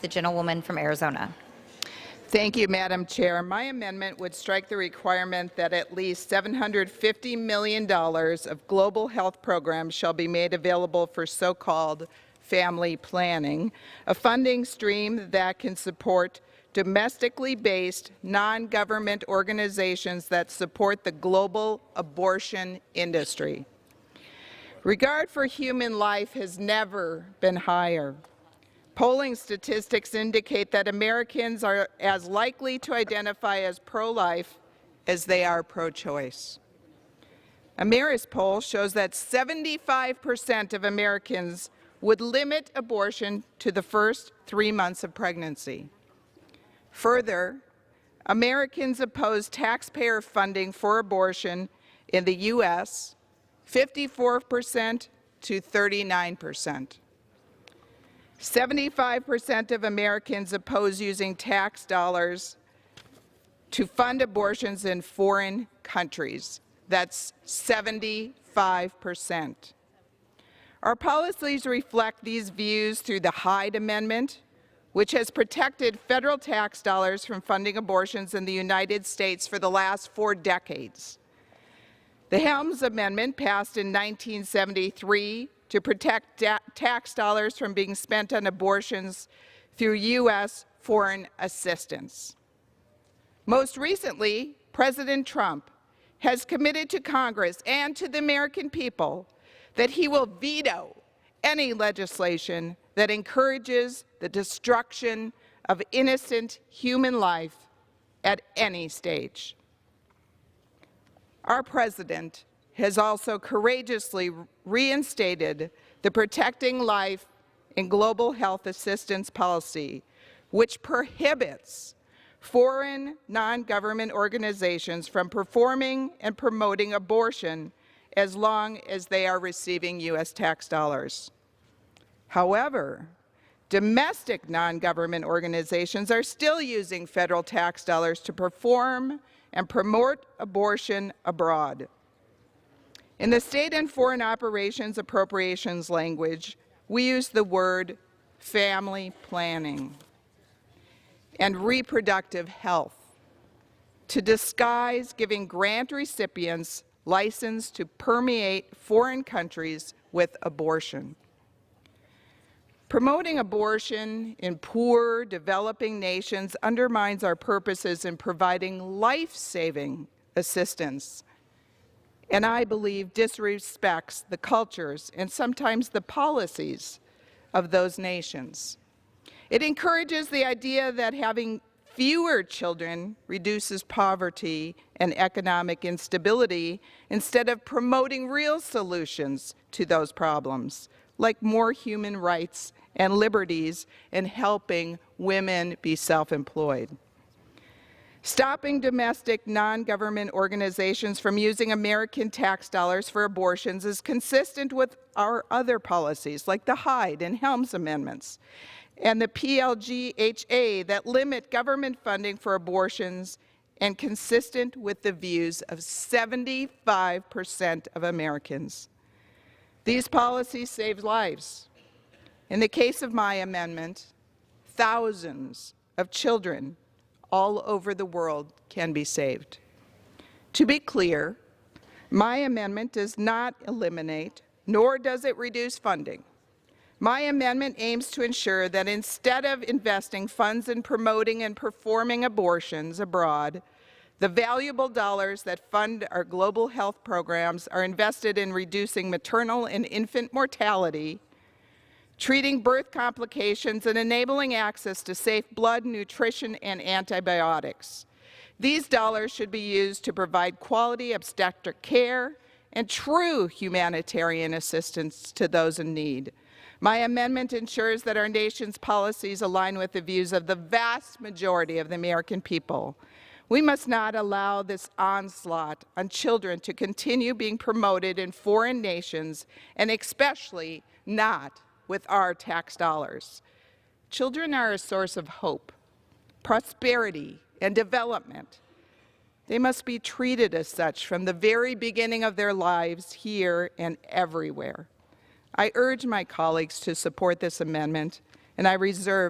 The gentlewoman from Arizona. Thank you, Madam Chair. My amendment would strike the requirement that at least $750 million of global health programs shall be made available for so-called family planning, a funding stream that can support domestically based non-government organizations that support the global abortion industry. Regard for human life has never been higher. Polling statistics indicate that Americans are as likely to identify as pro-life as they are pro-choice. A Marist poll shows that 75% of Americans would limit abortion to the first 3 months of pregnancy. Further, Americans oppose taxpayer funding for abortion in the U.S. 54% to 39%. 75% of Americans oppose using tax dollars to fund abortions in foreign countries. That's 75%. Our policies reflect these views through the Hyde Amendment, which has protected federal tax dollars from funding abortions in the United States for the last 4 decades. The Helms Amendment, passed in 1973, to protect tax dollars from being spent on abortions through U.S. foreign assistance. Most recently, President Trump has committed to Congress and to the American people that he will veto any legislation that encourages the destruction of innocent human life at any stage. Our President has also courageously reinstated the Protecting Life in Global Health Assistance policy, which prohibits foreign non-government organizations from performing and promoting abortion as long as they are receiving U.S. tax dollars. However, domestic non-government organizations are still using federal tax dollars to perform and promote abortion abroad. In the State and Foreign Operations Appropriations language, we use the word family planning and reproductive health to disguise giving grant recipients license to permeate foreign countries with abortion. Promoting abortion in poor, developing nations undermines our purposes in providing life-saving assistance, and I believe disrespects the cultures and sometimes the policies of those nations. It encourages the idea that having fewer children reduces poverty and economic instability instead of promoting real solutions to those problems, like more human rights and liberties and helping women be self-employed. Stopping domestic non-government organizations from using American tax dollars for abortions is consistent with our other policies, like the Hyde and Helms amendments, and the PLGHA that limit government funding for abortions, and consistent with the views of 75% of Americans. These policies save lives. In the case of my amendment, thousands of children all over the world can be saved. To be clear, my amendment does not eliminate, nor does it reduce funding. My amendment aims to ensure that instead of investing funds in promoting and performing abortions abroad, the valuable dollars that fund our global health programs are invested in reducing maternal and infant mortality, treating birth complications, and enabling access to safe blood, nutrition, and antibiotics. These dollars should be used to provide quality obstetric care and true humanitarian assistance to those in need. My amendment ensures that our nation's policies align with the views of the vast majority of the American people. We must not allow this onslaught on children to continue being promoted in foreign nations, and especially not with our tax dollars. Children are a source of hope, prosperity, and development. They must be treated as such from the very beginning of their lives here and everywhere. I urge my colleagues to support this amendment, and I reserve